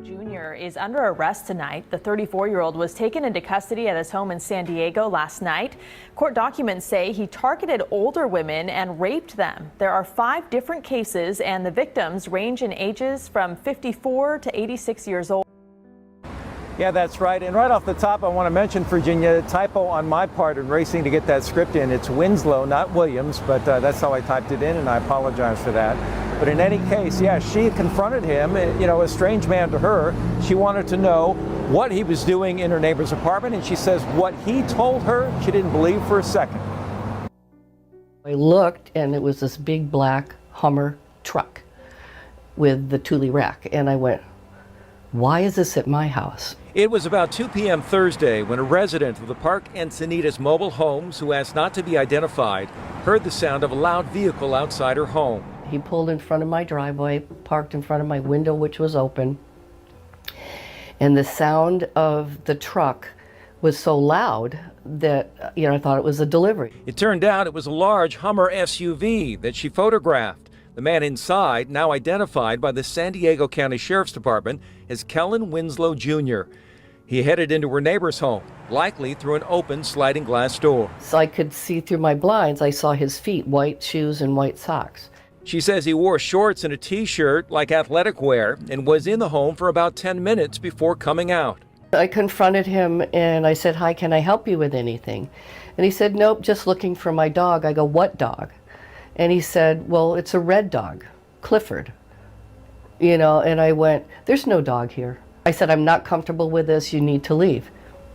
Jr. is under arrest tonight. The 34-year-old was taken into custody at his home in San Diego last night. Court documents say he targeted older women and raped them. There are 5 different cases, and the victims range in ages from 54 to 86 years old. Yeah, that's right. And right off the top, I want to mention, Virginia, typo on my part in racing to get that script in. It's Winslow, not Williams, but that's how I typed it in, and I apologize for that. But in any case, yeah, she confronted him, you know, a strange man to her. She wanted to know what he was doing in her neighbor's apartment, and she says what he told her, she didn't believe for a second. I looked, and it was this big black Hummer truck with the Thule rack, and I went, why is this at my house? It was about 2 p.m. Thursday when a resident of the Park Encinitas mobile homes, who asked not to be identified, heard the sound of a loud vehicle outside her home. He pulled in front of my driveway, parked in front of my window, which was open, and the sound of the truck was so loud that, you know, I thought it was a delivery. It turned out it was a large Hummer SUV that she photographed. The man inside, now identified by the San Diego County Sheriff's Department as Kellen Winslow Jr. He headed into her neighbor's home, likely through an open sliding glass door. So I could see through my blinds. I saw his feet, white shoes and white socks. She says he wore shorts and a t-shirt like athletic wear and was in the home for about 10 minutes before coming out. I confronted him and I said, hi, can I help you with anything? And he said, nope, just looking for my dog. I go, what dog? And he said, well, it's a red dog, Clifford. You know, and I went, there's no dog here. I said, I'm not comfortable with this, you need to leave.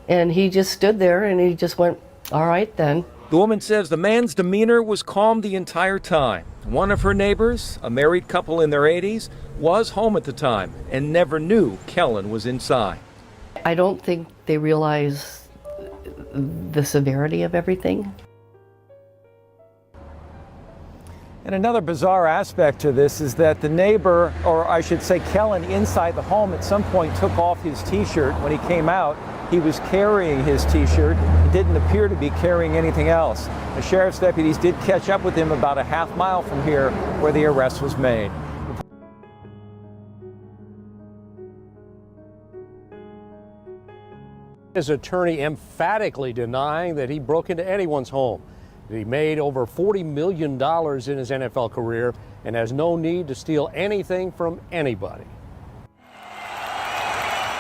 And he just stood there and he just went, all right then. The woman says the man's demeanor was calm the entire time. One of her neighbors, a married couple in their 80s, was home at the time and never knew Kellen was inside. I don't think they realize the severity of everything. And another bizarre aspect to this is that the neighbor, or I should say Kellen, inside the home at some point took off his t-shirt. When he came out, he was carrying his t-shirt. He didn't appear to be carrying anything else. The sheriff's deputies did catch up with him about a half-mile from here where the arrest was made. His attorney emphatically denying that he broke into anyone's home. He made over $40 million in his NFL career and has no need to steal anything from anybody.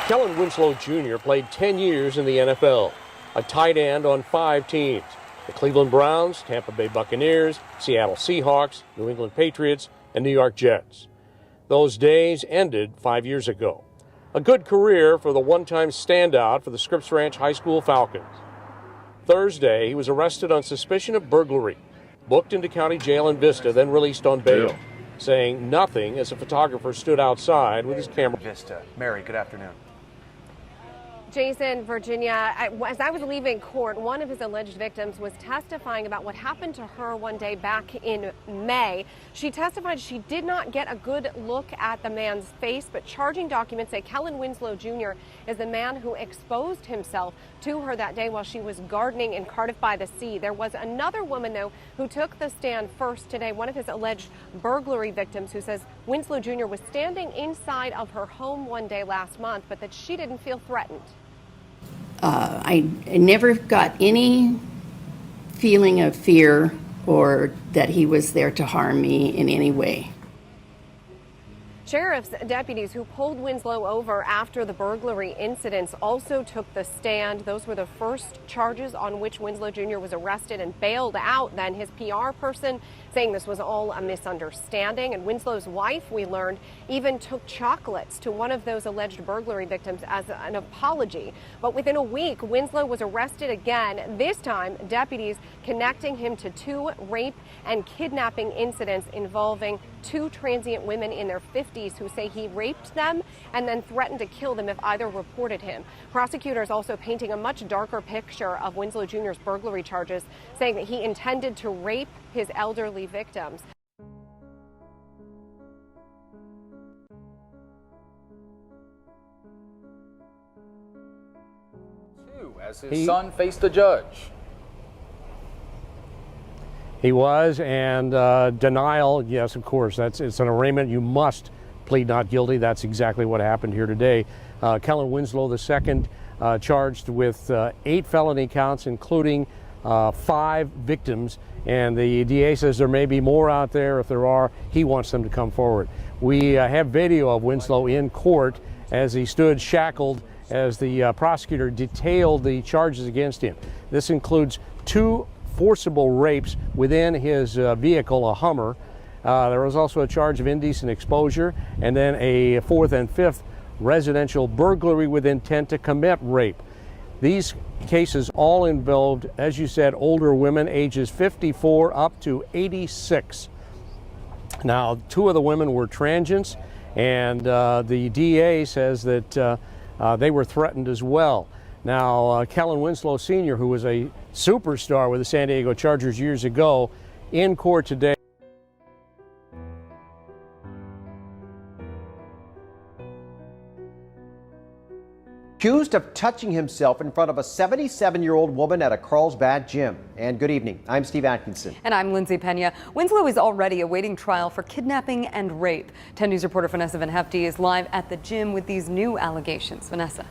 Kellen Winslow Jr. played 10 years in the NFL, a tight end on 5 teams: the Cleveland Browns, Tampa Bay Buccaneers, Seattle Seahawks, New England Patriots, and New York Jets. Those days ended 5 years ago. A good career for the one-time standout for the Scripps Ranch High School Falcons. Thursday, he was arrested on suspicion of burglary, booked into county jail in Vista, then released on bail, saying nothing as a photographer stood outside with his camera. Vista. Mary, good afternoon. Jason, Virginia, as I was leaving court, one of his alleged victims was testifying about what happened to her one day back in May. She testified she did not get a good look at the man's face, but charging documents say Kellen Winslow Jr. is the man who exposed himself to her that day while she was gardening in Cardiff by the Sea. There was another woman, though, who took the stand first today, one of his alleged burglary victims, who says Winslow Jr. was standing inside of her home one day last month, but that she didn't feel threatened. I never got any feeling of fear or that he was there to harm me in any way. Sheriff's deputies who pulled Winslow over after the burglary incidents also took the stand. Those were the first charges on which Winslow Jr. was arrested and bailed out. Then his PR person saying this was all a misunderstanding. And Winslow's wife, we learned, even took chocolates to one of those alleged burglary victims as an apology. But within a week, Winslow was arrested again, this time deputies connecting him to 2 rape and kidnapping incidents involving two transient women in their 50s who say he raped them and then threatened to kill them if either reported him. Prosecutors also painting a much darker picture of Winslow Jr.'s burglary charges, saying that he intended to rape his elderly victims. As his son faced the judge. He was, and denial, yes, of course, it's an arraignment. You must plead not guilty. That's exactly what happened here today. Kellen Winslow II, charged with 8 felony counts, including 5 victims, and the DA says there may be more out there. If there are, he wants them to come forward. We have video of Winslow in court as he stood shackled as the prosecutor detailed the charges against him. This includes 2 forcible rapes within his vehicle, a Hummer. There was also a charge of indecent exposure, and then a 4th and 5th residential burglary with intent to commit rape. These cases all involved, as you said, older women ages 54 up to 86. Now, 2 of the women were transients, and the DA says that they were threatened as well. Now, Kellen Winslow Sr., who was a superstar with the San Diego Chargers years ago, in court today. Accused of touching himself in front of a 77-year-old woman at a Carlsbad gym. And good evening, I'm Steve Atkinson. And I'm Lindsay Pena. Winslow is already awaiting trial for kidnapping and rape. 10 News reporter Vanessa Van Hefty is live at the gym with these new allegations. Vanessa.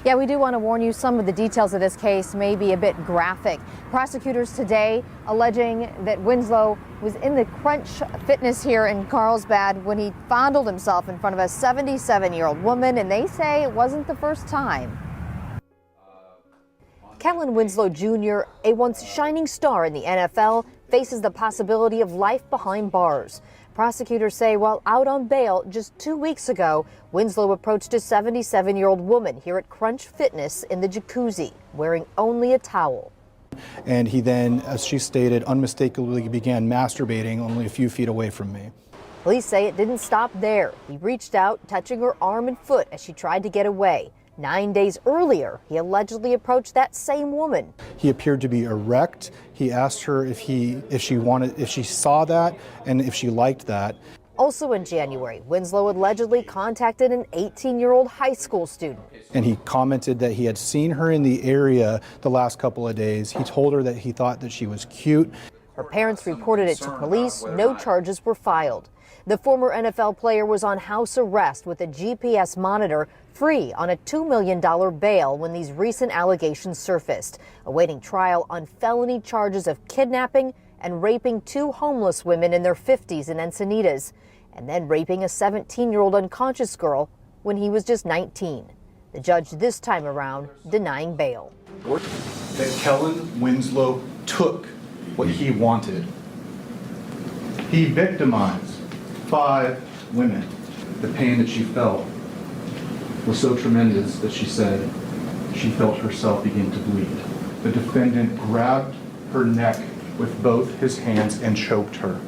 Yeah, we do want to warn you, some of the details of this case may be a bit graphic. Prosecutors today alleging that Winslow was in the Crunch Fitness here in Carlsbad when he fondled himself in front of a 77-year-old woman, and they say it wasn't the first time. Kellen Winslow Jr., a once shining star in the NFL, faces the possibility of life behind bars. Prosecutors say while out on bail just 2 weeks ago, Winslow approached a 77-year-old woman here at Crunch Fitness in the jacuzzi, wearing only a towel. And he then, as she stated, unmistakably began masturbating only a few feet away from me. Police say it didn't stop there. He reached out, touching her arm and foot as she tried to get away. 9 days earlier, he allegedly approached that same woman. He appeared to be erect. He asked her if she saw that and if she liked that. Also in January, Winslow allegedly contacted an 18-year-old high school student. And he commented that he had seen her in the area the last couple of days. He told her that he thought that she was cute. Her parents reported it to police. No charges were filed. The former NFL player was on house arrest with a GPS monitor, free on a $2 million bail when these recent allegations surfaced, awaiting trial on felony charges of kidnapping and raping 2 homeless women in their 50s in Encinitas, and then raping a 17-year-old unconscious girl when he was just 19. The judge this time around denying bail. That Kellen Winslow took what he wanted. He victimized 5 women. The pain that she felt was so tremendous that she said she felt herself begin to bleed. The defendant grabbed her neck with both his hands and choked her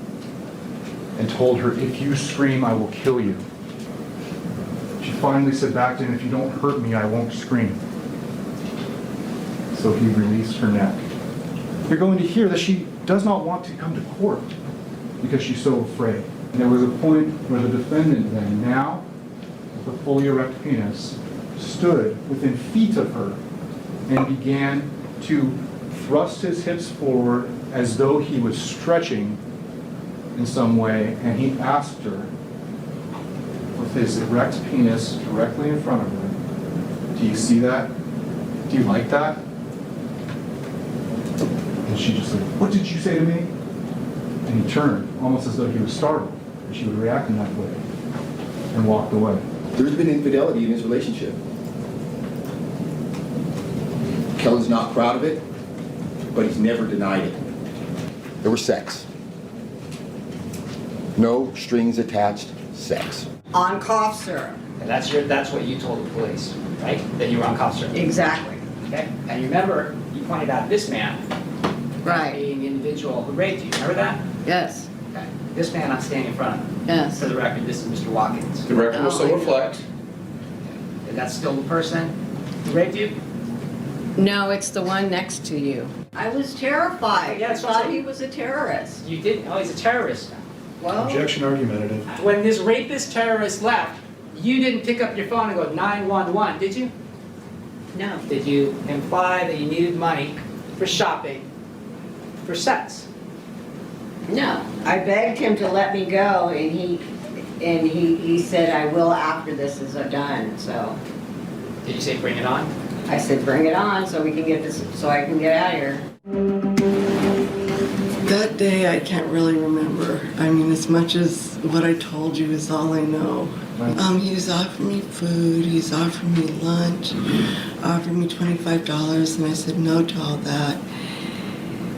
and told her, "If you scream, I will kill you." She finally said back to him, "If you don't hurt me, I won't scream." So he released her neck. You're going to hear that she does not want to come to court because she's so afraid. And there was a point where the defendant then, now with a fully erect penis, stood within feet of her and began to thrust his hips forward as though he was stretching in some way, and he asked her with his erect penis directly in front of her, "Do you see that? Do you like that?" And she just said, "What did you say to me?" And he turned, almost as though he was startled that she would react in that way, and walked away. There's been infidelity in his relationship. Kellen's not proud of it, but he's never denied it. There was sex. No strings attached sex. On cough syrup. And that's what you told the police, right? That you were on cough syrup. Exactly. Okay. And you remember you pointed out this man, right, being the individual who raped you. Remember that? Yes. Okay. this man I'm standing in front of. Yes. For the record, this is Mr. Watkins. The record will so reflect. And that's still the person who raped you? No, it's the one next to you. I was terrified. Yeah, I that's thought right. he was a terrorist. You didn't? Oh, he's a terrorist. Well, Objection argumentative. When this rapist terrorist left, you didn't pick up your phone and go 911, did you? no. Did you imply that you needed money for shopping, for sex? No, I begged him to let me go, and he said I will after this is done. So Did you say bring it on? I said bring it on so we can get this, so I can get out of here. That day I can't really remember. I mean, as much as what I told you is all I know. He's offered me food, he's offered me lunch, offered me $25, and I said no to all that.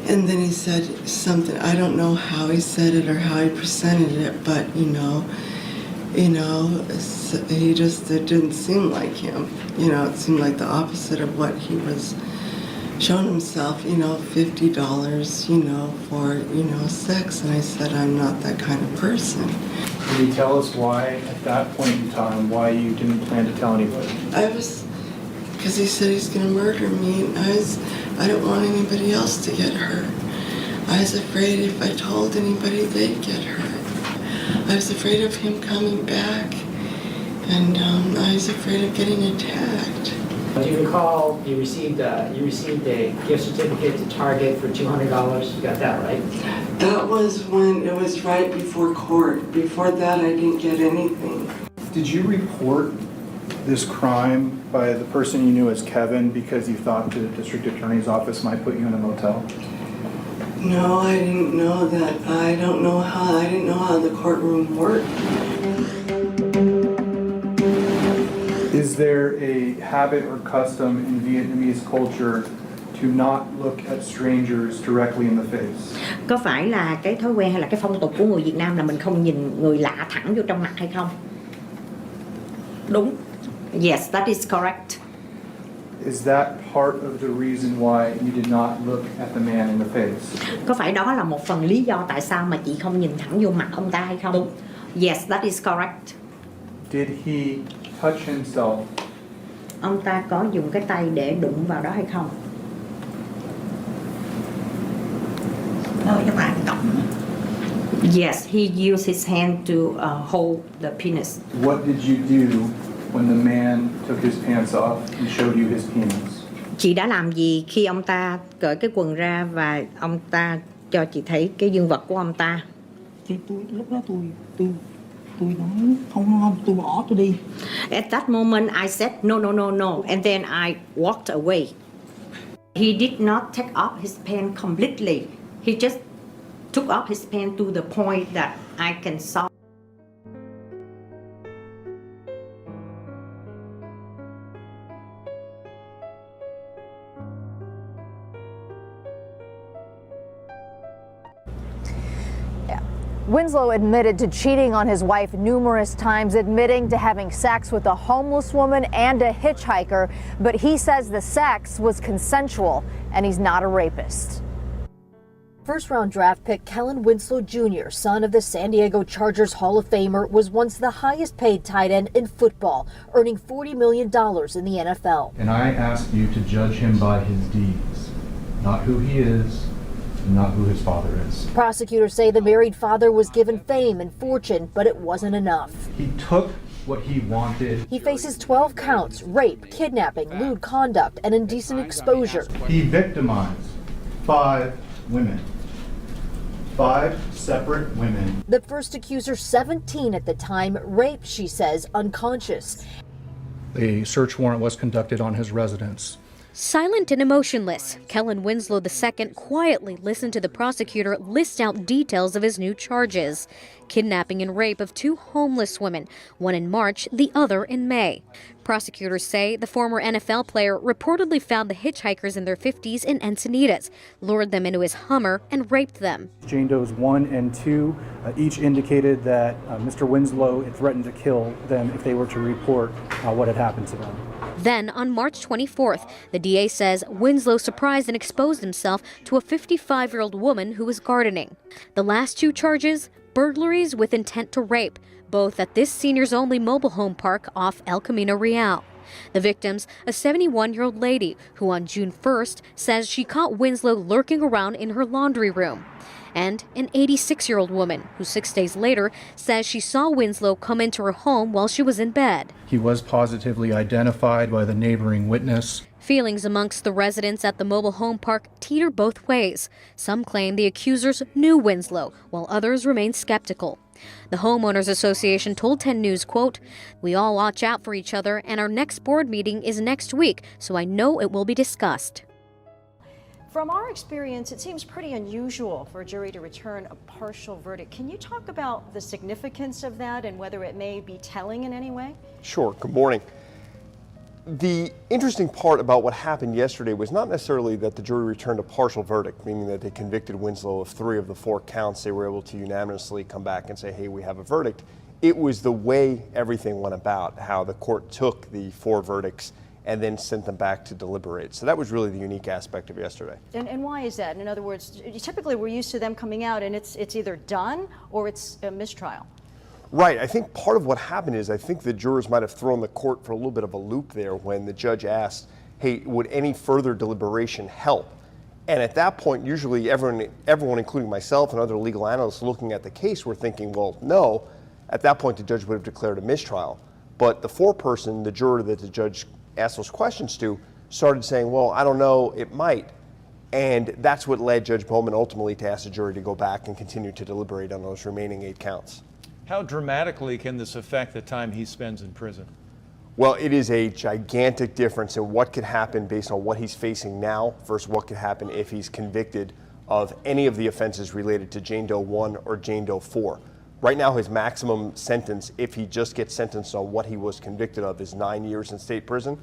And then he said something, I don't know how he said it or how he presented it, but he just, it didn't seem like him. It seemed like the opposite of what he was showing himself, $50, for, sex. And I said, I'm not that kind of person. Can you tell us why, at that point in time, why you didn't plan to tell anybody? Because he said he's going to murder me, and I don't want anybody else to get hurt. I was afraid if I told anybody, they'd get hurt. I was afraid of him coming back, and I was afraid of getting attacked. Do you recall you received a gift certificate to Target for $200? You got that, right? That was when it was right before court. Before that, I didn't get anything. Did you report this crime by the person you knew as Kevin because you thought the district attorney's office might put you in a motel? No, I didn't know that. I didn't know how the courtroom worked. Is there a habit or custom in Vietnamese culture to not look at strangers directly in the face? Có phải là cái thói quen hay là cái phong tục của người Việt Nam là mình không nhìn người lạ thẳng vô trong mặt hay không? Đúng. Yes, that is correct. Is that part of the reason why you did not look at the man in the face? Có phải đó là một phần lý do tại sao mà chị không nhìn thẳng vô mặt ông ta hay không? Đúng. Yes, that is correct. Did he touch himself? Ông ta có dùng cái tay để đụng vào đó hay không? Yes, he used his hand to hold the penis. What did you do when the man took his pants off and showed you his penis? Chị đã làm gì khi ông ta cởi cái quần ra và ông ta cho chị thấy cái dương vật của ông ta? Lúc đó tôi nói không, tôi bỏ tôi đi. At that moment I said no, and then I walked away. He did not take off his pants completely. He just took off his pants to the point that I can saw. Winslow admitted to cheating on his wife numerous times, admitting to having sex with a homeless woman and a hitchhiker, but he says the sex was consensual and he's not a rapist. First-round draft pick Kellen Winslow Jr., son of the San Diego Chargers Hall of Famer, was once the highest-paid tight end in football, earning $40 million in the NFL. And I ask you to judge him by his deeds, not who he is, not who his father is. Prosecutors say the married father was given fame and fortune, but it wasn't enough. He took what he wanted. He faces 12 counts: rape, kidnapping, lewd conduct, and indecent exposure. He victimized 5 women. 5 separate women. The first accuser, 17 at the time, raped, she says, unconscious. A search warrant was conducted on his residence. Silent and emotionless, Kellen Winslow II quietly listened to the prosecutor list out details of his new charges: kidnapping and rape of 2 homeless women, one in March, the other in May. Prosecutors say the former NFL player reportedly found the hitchhikers in their 50s in Encinitas, lured them into his Hummer, and raped them. Jane Does 1 and 2 each indicated that Mr. Winslow had threatened to kill them if they were to report what had happened to them. Then, on March 24th, the DA says Winslow surprised and exposed himself to a 55-year-old woman who was gardening. The last 2 charges: burglaries with intent to rape, both at this seniors-only mobile home park off El Camino Real. The victims, a 71-year-old lady who on June 1st says she caught Winslow lurking around in her laundry room, and an 86-year-old woman who 6 days later says she saw Winslow come into her home while she was in bed. He was positively identified by the neighboring witness. Feelings amongst the residents at the mobile home park teeter both ways. Some claim the accusers knew Winslow, while others remain skeptical. The Homeowners Association told 10 News, quote, "We all watch out for each other, and our next board meeting is next week, so I know it will be discussed." From our experience, it seems pretty unusual for a jury to return a partial verdict. Can you talk about the significance of that and whether it may be telling in any way? Sure. Good morning. The interesting part about what happened yesterday was not necessarily that the jury returned a partial verdict, meaning that they convicted Winslow of 3 of the 4 counts. They were able to unanimously come back and say, hey, we have a verdict. It was the way everything went about, how the court took the 4 verdicts and then sent them back to deliberate. So that was really the unique aspect of yesterday. And why is that? In other words, typically we're used to them coming out and it's either done or it's a mistrial. Right. I think part of what happened is I think the jurors might have thrown the court for a little bit of a loop there when the judge asked, hey, would any further deliberation help? And at that point, usually everyone, including myself and other legal analysts looking at the case, were thinking, well, no. At that point, the judge would have declared a mistrial. But the foreperson, the juror that the judge asked those questions to, started saying, well, I don't know, it might. And that's what led Judge Bowman ultimately to ask the jury to go back and continue to deliberate on those remaining 8 counts. How dramatically can this affect the time he spends in prison? Well, it is a gigantic difference in what could happen based on what he's facing now versus what could happen if he's convicted of any of the offenses related to Jane Doe 1 or Jane Doe 4. Right now, his maximum sentence, if he just gets sentenced on what he was convicted of, is 9 years in state prison.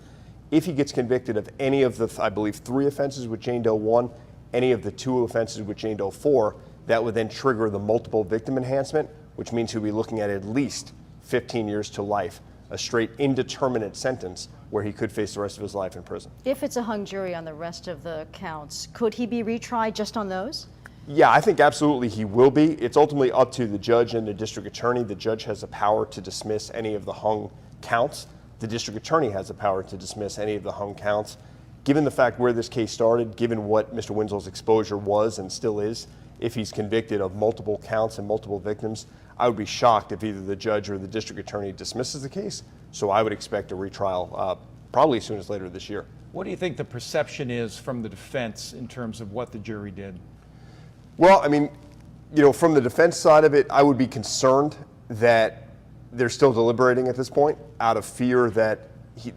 If he gets convicted of any of the, I believe, 3 offenses with Jane Doe 1, any of the 2 offenses with Jane Doe 4, that would then trigger the multiple victim enhancement, which means he'll be looking at least 15 years to life, a straight indeterminate sentence where he could face the rest of his life in prison. If it's a hung jury on the rest of the counts, could he be retried just on those? Yeah, I think absolutely he will be. It's ultimately up to the judge and the district attorney. The judge has the power to dismiss any of the hung counts. The district attorney has the power to dismiss any of the hung counts. Given the fact where this case started, given what Mr. Winslow's exposure was and still is, if he's convicted of multiple counts and multiple victims, I would be shocked if either the judge or the district attorney dismisses the case. So I would expect a retrial probably as soon as later this year. What do you think the perception is from the defense in terms of what the jury did? Well, I mean, from the defense side of it, I would be concerned that they're still deliberating at this point out of fear that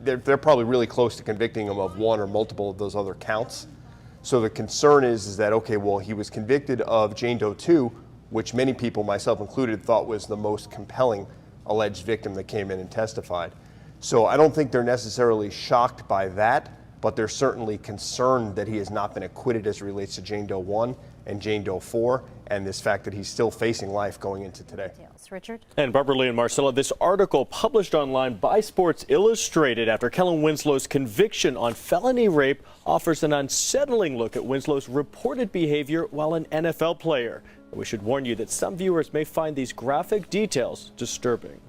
they're probably really close to convicting him of 1 or multiple of those other counts. So the concern is that, okay, well, he was convicted of Jane Doe 2, which many people, myself included, thought was the most compelling alleged victim that came in and testified. So I don't think they're necessarily shocked by that, but they're certainly concerned that he has not been acquitted as it relates to Jane Doe 1 and Jane Doe 4, and this fact that he's still facing life going into today. Richard? And Barbara Lee and Marcella, this article published online by Sports Illustrated after Kellen Winslow's conviction on felony rape offers an unsettling look at Winslow's reported behavior while an NFL player. We should warn you that some viewers may find these graphic details disturbing.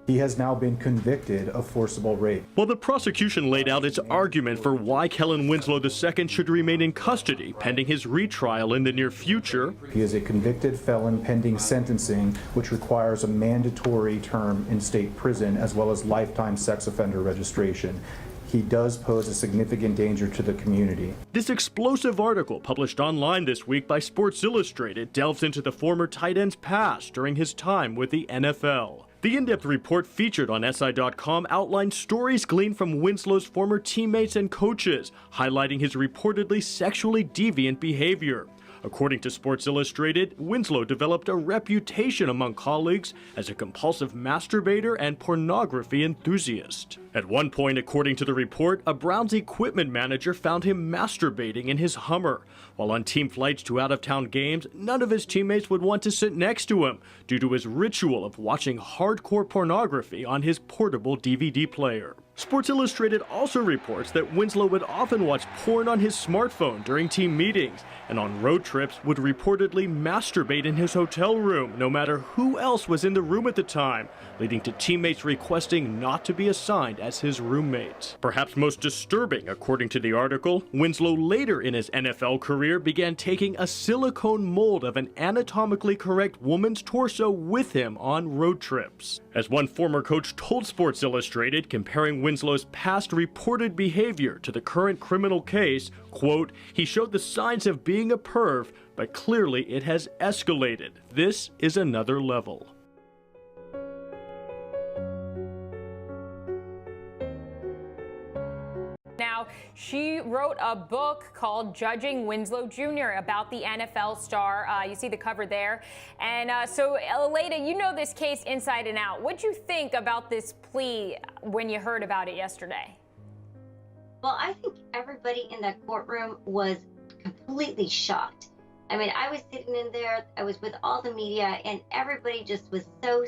He has now been convicted of forcible rape. Well, the prosecution laid out its argument for why Kellen Winslow II should remain in custody pending his retrial in the near future. He is a convicted felon pending sentencing, which requires a mandatory term in state prison as well as lifetime sex offender registration. He does pose a significant danger to the community. This explosive article, published online this week by Sports Illustrated, delves into the former tight end's past during his time with the NFL. The in-depth report featured on SI.com outlined stories gleaned from Winslow's former teammates and coaches, highlighting his reportedly sexually deviant behavior. According to Sports Illustrated, Winslow developed a reputation among colleagues as a compulsive masturbator and pornography enthusiast. At one point, according to the report, a Browns equipment manager found him masturbating in his Hummer. While on team flights to out-of-town games, none of his teammates would want to sit next to him due to his ritual of watching hardcore pornography on his portable DVD player. Sports Illustrated also reports that Winslow would often watch porn on his smartphone during team meetings, and on road trips would reportedly masturbate in his hotel room, no matter who else was in the room at the time, leading to teammates requesting not to be assigned as his roommate. Perhaps most disturbing, according to the article, Winslow later in his NFL career began taking a silicone mold of an anatomically correct woman's torso with him on road trips. As one former coach told Sports Illustrated, comparing Winslow's past reported behavior to the current criminal case, quote, "He showed the signs of being a perv, but clearly it has escalated. This is another level." Now, she wrote a book called Judging Winslow Jr. about the NFL star. You see the cover there. And so, Leda, you know this case inside and out. What'd you think about this plea when you heard about it yesterday? Well, I think everybody in that courtroom was completely shocked. I mean, I was sitting in there, I was with all the media, and everybody just was so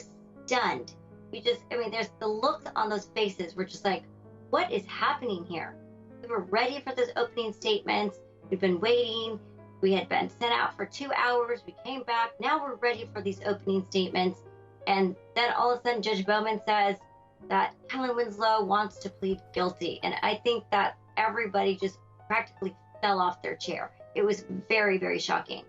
stunned. There's the looks on those faces were just like, what is happening here? We were ready for those opening statements. We've been waiting. We had been sent out for 2 hours. We came back. Now we're ready for these opening statements. And then all of a sudden, Judge Bowman says that Kellen Winslow wants to plead guilty. And I think that everybody just practically fell off their chair. It was very, very shocking.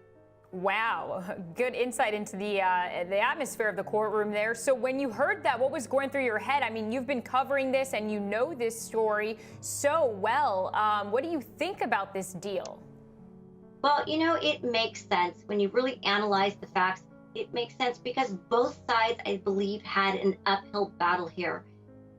Wow, good insight into the atmosphere of the courtroom there. So when you heard that, what was going through your head? I mean, you've been covering this and you know this story so well. What do you think about this deal? Well, it makes sense when you really analyze the facts. It makes sense because both sides, I believe, had an uphill battle here,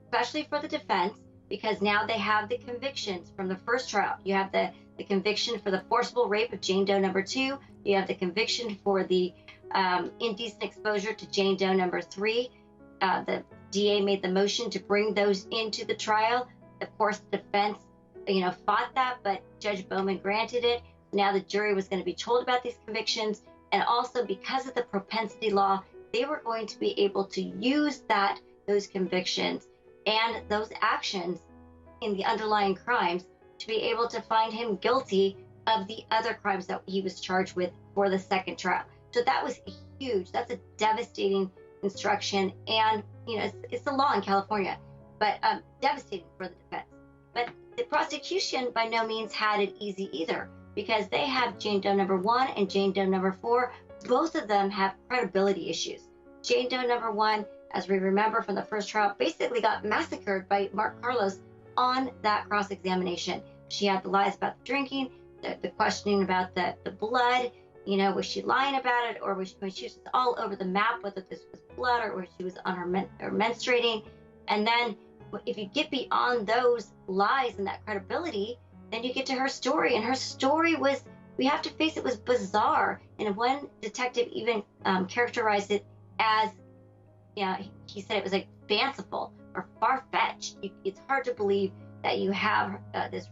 especially for the defense, because now they have the convictions from the first trial. You have the conviction for the forcible rape of Jane Doe number 2. You have the conviction for the indecent exposure to Jane Doe number 3. The DA made the motion to bring those into the trial. Of course, the defense, fought that, but Judge Bowman granted it. Now the jury was going to be told about these convictions. And also because of the propensity law, they were going to be able to use those convictions and those actions in the underlying crimes to be able to find him guilty of the other crimes that he was charged with for the second trial. So that was that's a devastating instruction. And, it's the law in California, but devastating for the defense. But the prosecution by no means had it easy either, because they have Jane Doe number 1 and Jane Doe number 4. Both of them have credibility issues. Jane Doe number 1, as we remember from the first trial, basically got massacred by Mark Carlos on that cross-examination. She had the lies about the drinking, the questioning about the blood, was she lying about it, or was she just all over the map, whether this was blood or whether she was on her menstruating. And then if you get beyond those lies and that credibility, then you get to her story. And her story was, we have to face it, was bizarre. And one detective even characterized it as, he said it was like fanciful or far-fetched. It's hard to believe that you have this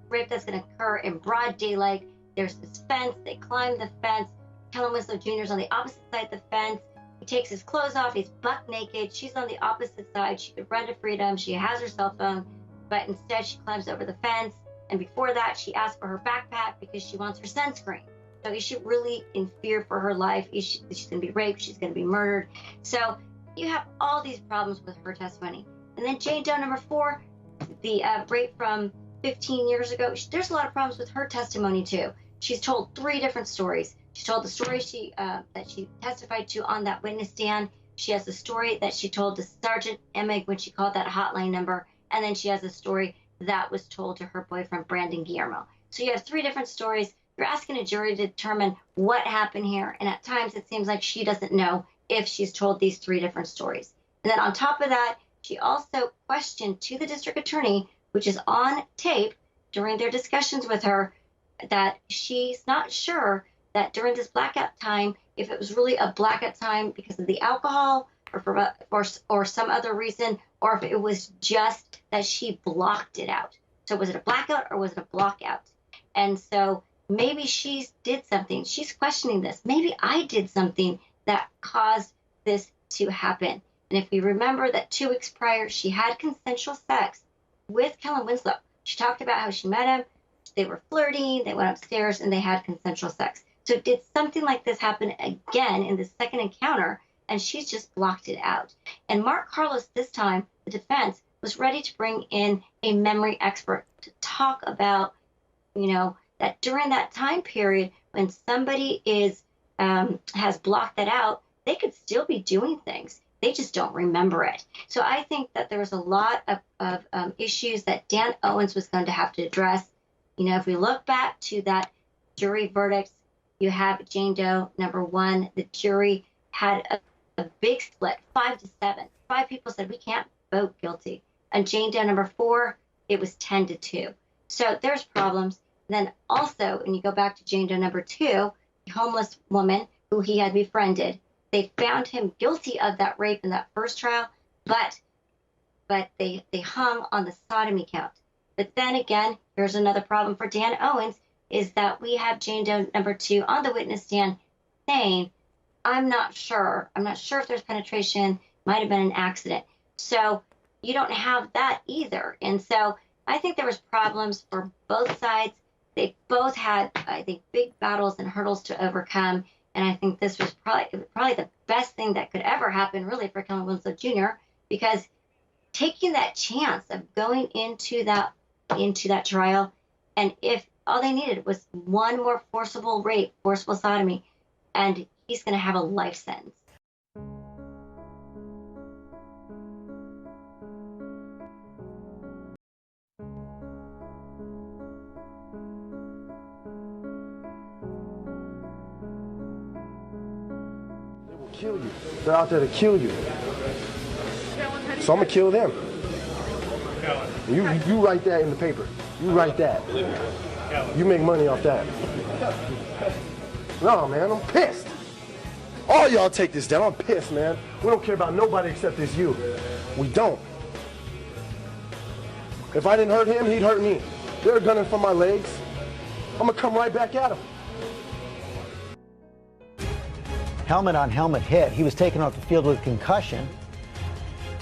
rape that's going to occur in broad daylight. There's this fence. They climb the fence. Kellen Winslow Jr. is on the opposite side of the fence. He takes his clothes off. He's buck naked. She's on the opposite side. She could run to freedom. She has her cell phone, but instead she climbs over the fence. And before that, she asks for her backpack because she wants her sunscreen. So is she really in fear for her life? She's going to be raped. She's going to be murdered. So you have all these problems with her testimony. And then Jane Doe number 4, the rape from 15 years ago, there's a lot of problems with her testimony too. She's told 3 different stories. She told the story that she testified to on that witness stand. She has the story that she told to Sergeant Emig when she called that hotline number. And then she has a story that was told to her boyfriend, Brandon Guillermo. So you have 3 different stories. You're asking a jury to determine what happened here. And at times it seems like she doesn't know if she's told these 3 different stories. And then on top of that, she also questioned to the district attorney, which is on tape during their discussions with her, that she's not sure that during this blackout time, if it was really a blackout time because of the alcohol or some other reason, or if it was just that she blocked it out. So was it a blackout or was it a blockout? And so maybe she did something. She's questioning this. Maybe I did something that caused this to happen. And if we remember that 2 weeks prior, she had consensual sex with Kellen Winslow. She talked about how she met him. They were flirting, they went upstairs, and they had consensual sex. So did something like this happen again in the second encounter, and she's just blocked it out. And Mark Carlos, this time, the defense, was ready to bring in a memory expert to talk about, that during that time period when somebody has blocked that out, they could still be doing things. They just don't remember it. So I think that there was a lot of issues that Dan Owens was going to have to address. If we look back to that jury verdict, you have Jane Doe number 1. The jury had a big split, 5-7. 5 people said we can't vote guilty. And Jane Doe number 4, it was 10-2. So there's problems. And then also, when you go back to Jane Doe number 2, the homeless woman who he had befriended, they found him guilty of that rape in that first trial, but they hung on the sodomy count. But then again, here's another problem for Dan Owens, is that we have Jane Doe number 2 on the witness stand saying, I'm not sure if there's penetration, might have been an accident. So you don't have that either. And so I think there was problems for both sides. They both had, I think, big battles and hurdles to overcome. And I think this was probably the best thing that could ever happen, really, for Kellen Winslow Jr., because taking that chance of going into that trial, and if all they needed was one more forcible rape, forcible sodomy, and he's going to have a life sentence. Kill you. They're out there to kill you. So I'm gonna kill them. You write that in the paper. You write that. You make money off that. No, man, I'm pissed. All y'all take this down. I'm pissed, man. We don't care about nobody except this you. We don't. If I didn't hurt him, he'd hurt me. They're gunning for my legs. I'm gonna come right back at him. Helmet on helmet hit. He was taken off the field with concussion.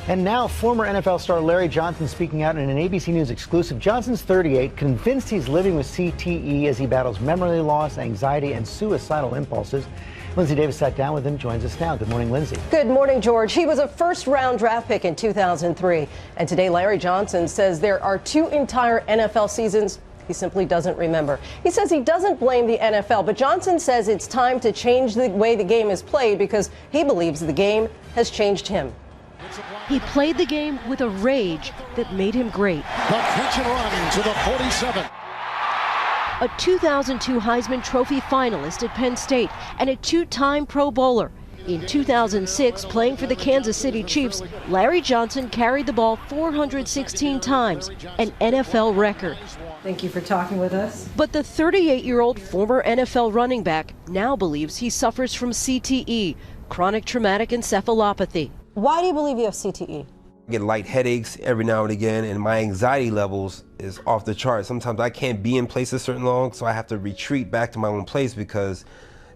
And now former NFL star Larry Johnson speaking out in an ABC News exclusive. Johnson's 38, convinced he's living with CTE as he battles memory loss, anxiety, and suicidal impulses. Lindsay Davis sat down with him, joins us now. Good morning, Lindsay. Good morning, George. He was a first-round draft pick in 2003. And today, Larry Johnson says there are 2 entire NFL seasons he simply doesn't remember. He says he doesn't blame the NFL, but Johnson says it's time to change the way the game is played because he believes the game has changed him. He played the game with a rage that made him great. The catch and run to the 47. A 2002 Heisman Trophy finalist at Penn State and a 2-time Pro Bowler. In 2006, playing for the Kansas City Chiefs, Larry Johnson carried the ball 416 times, an NFL record. Thank you for talking with us. But the 38-year-old former NFL running back now believes he suffers from CTE, chronic traumatic encephalopathy. Why do you believe you have CTE? I get light headaches every now and again, and my anxiety levels is off the chart. Sometimes I can't be in places certain long, so I have to retreat back to my own place because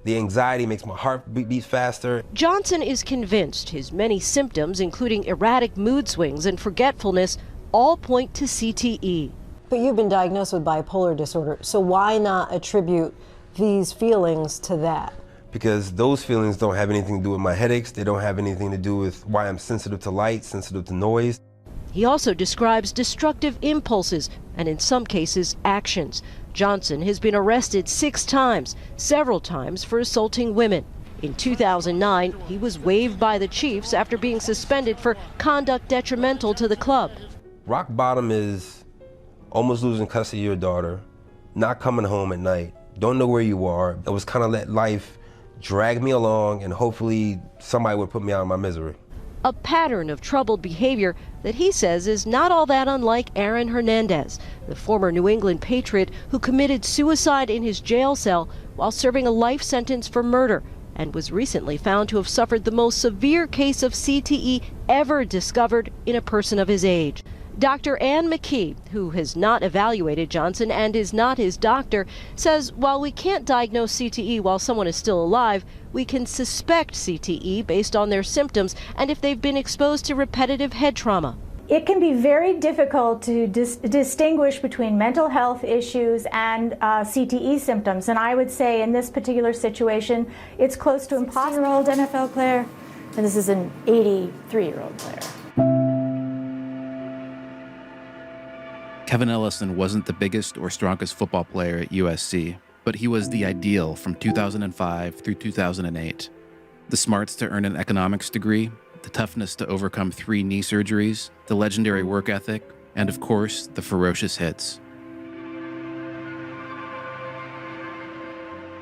the anxiety makes my heart beat faster. Johnson is convinced his many symptoms, including erratic mood swings and forgetfulness, all point to CTE. But you've been diagnosed with bipolar disorder, so why not attribute these feelings to that? Because those feelings don't have anything to do with my headaches. They don't have anything to do with why I'm sensitive to light, sensitive to noise. He also describes destructive impulses and, in some cases, actions. Johnson has been arrested 6 times, several times for assaulting women. In 2009, he was waived by the Chiefs after being suspended for conduct detrimental to the club. Rock bottom is almost losing custody of your daughter, not coming home at night, don't know where you are. It was kind of let life drag me along, and hopefully somebody would put me out of my misery. A pattern of troubled behavior that he says is not all that unlike Aaron Hernandez, the former New England Patriot who committed suicide in his jail cell while serving a life sentence for murder and was recently found to have suffered the most severe case of CTE ever discovered in a person of his age. Dr. Ann McKee, who has not evaluated Johnson and is not his doctor, says while we can't diagnose CTE while someone is still alive, we can suspect CTE based on their symptoms and if they've been exposed to repetitive head trauma. It can be very difficult to distinguish between mental health issues and CTE symptoms. And I would say in this particular situation, it's close to impossible. 60-year-old NFL player, and this is an 83-year-old player. Kevin Ellison wasn't the biggest or strongest football player at USC, but he was the ideal from 2005 through 2008. The smarts to earn an economics degree, the toughness to overcome 3 knee surgeries, the legendary work ethic, and of course, the ferocious hits.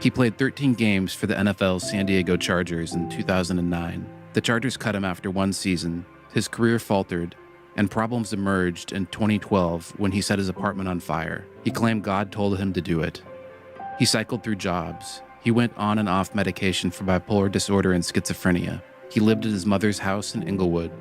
He played 13 games for the NFL's San Diego Chargers in 2009. The Chargers cut him after 1 season, his career faltered, and problems emerged in 2012 when he set his apartment on fire. He claimed God told him to do it. He cycled through jobs. He went on and off medication for bipolar disorder and schizophrenia. He lived at his mother's house in Inglewood.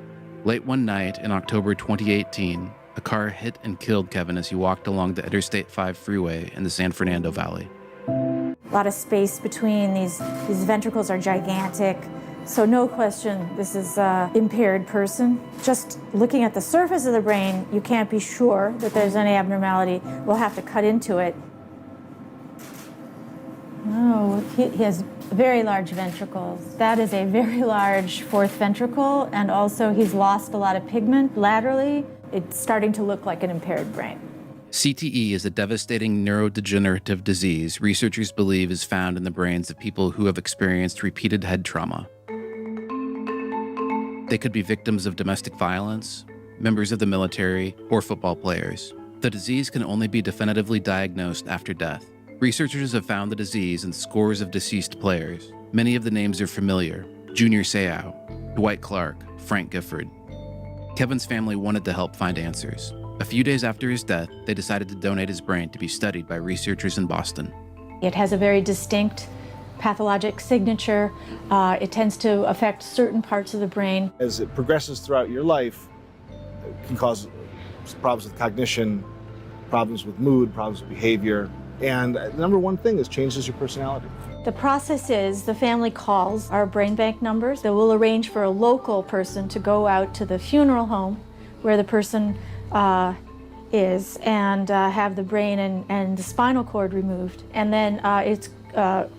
Late one night in October 2018, a car hit and killed Kevin as he walked along the Interstate 5 freeway in the San Fernando Valley. A lot of space between these ventricles are gigantic. So no question, this is an impaired person. Just looking at the surface of the brain, you can't be sure that there's any abnormality. We'll have to cut into it. Oh, he has very large ventricles. That is a very large 4th ventricle, and also he's lost a lot of pigment laterally. It's starting to look like an impaired brain. CTE is a devastating neurodegenerative disease researchers believe is found in the brains of people who have experienced repeated head trauma. They could be victims of domestic violence, members of the military, or football players. The disease can only be definitively diagnosed after death. Researchers have found the disease in scores of deceased players. Many of the names are familiar: Junior Seau, Dwight Clark, Frank Gifford. Kevin's family wanted to help find answers. A few days after his death, they decided to donate his brain to be studied by researchers in Boston. It has a very distinct pathologic signature. It tends to affect certain parts of the brain. As it progresses throughout your life, it can cause problems with cognition, problems with mood, problems with behavior. And the number one thing is changes your personality. The process is the family calls our brain bank numbers. They will arrange for a local person to go out to the funeral home where the person is and have the brain and the spinal cord removed. And then it's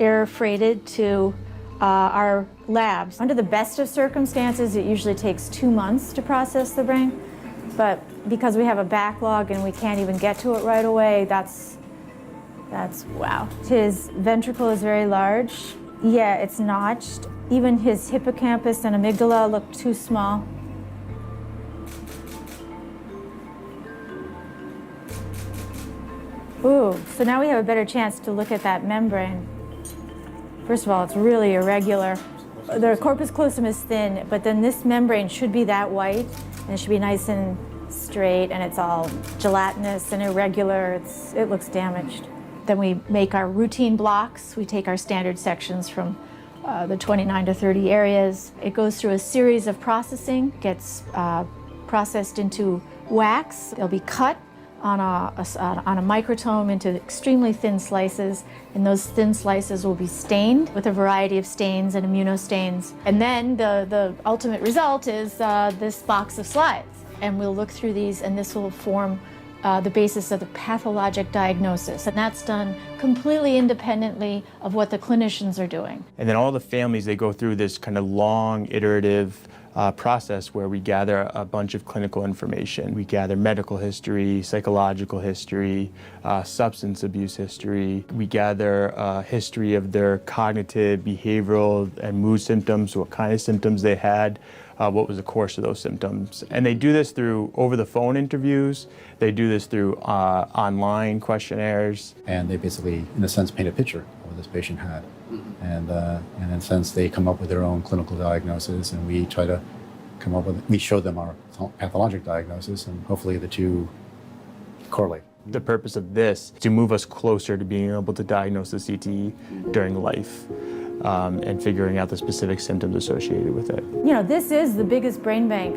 air freighted to our labs. Under the best of circumstances, it usually takes 2 months to process the brain. But because we have a backlog and we can't even get to it right away, that's wow. His ventricle is very large. Yeah, it's notched. Even his hippocampus and amygdala look too small. Ooh, so now we have a better chance to look at that membrane. First of all, it's really irregular. The corpus callosum is thin, but then this membrane should be that white, and it should be nice and straight, and it's all gelatinous and irregular. It looks damaged. Then we make our routine blocks. We take our standard sections from the 29 to 30 areas. It goes through a series of processing, gets processed into wax. They'll be cut on a microtome into extremely thin slices, and those thin slices will be stained with a variety of stains and immunostains. And then the ultimate result is this box of slides. And we'll look through these, and this will form the basis of the pathologic diagnosis. And that's done completely independently of what the clinicians are doing. And then all the families, they go through this kind of long, iterative process where we gather a bunch of clinical information. We gather medical history, psychological history, substance abuse history. We gather a history of their cognitive, behavioral, and mood symptoms, what kind of symptoms they had, what was the course of those symptoms. And they do this through over-the-phone interviews. They do this through online questionnaires. And they basically, in a sense, paint a picture of what this patient had. And in a sense, they come up with their own clinical diagnosis, and we try to come up with, we show them our pathologic diagnosis, and hopefully the two correlate. The purpose of this is to move us closer to being able to diagnose the CTE during life. And figuring out the specific symptoms associated with it. You know, this is the biggest brain bank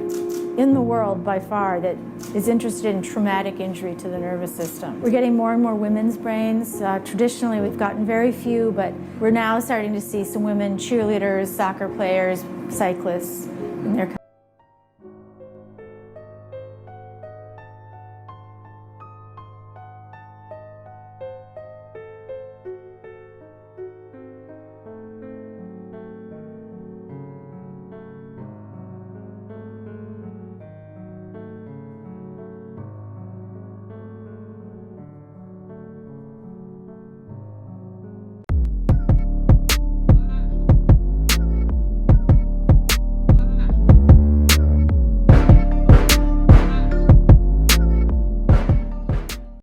in the world by far that is interested in traumatic injury to the nervous system. We're getting more and more women's brains. Traditionally, we've gotten very few, but we're now starting to see some women cheerleaders, soccer players, cyclists, and they're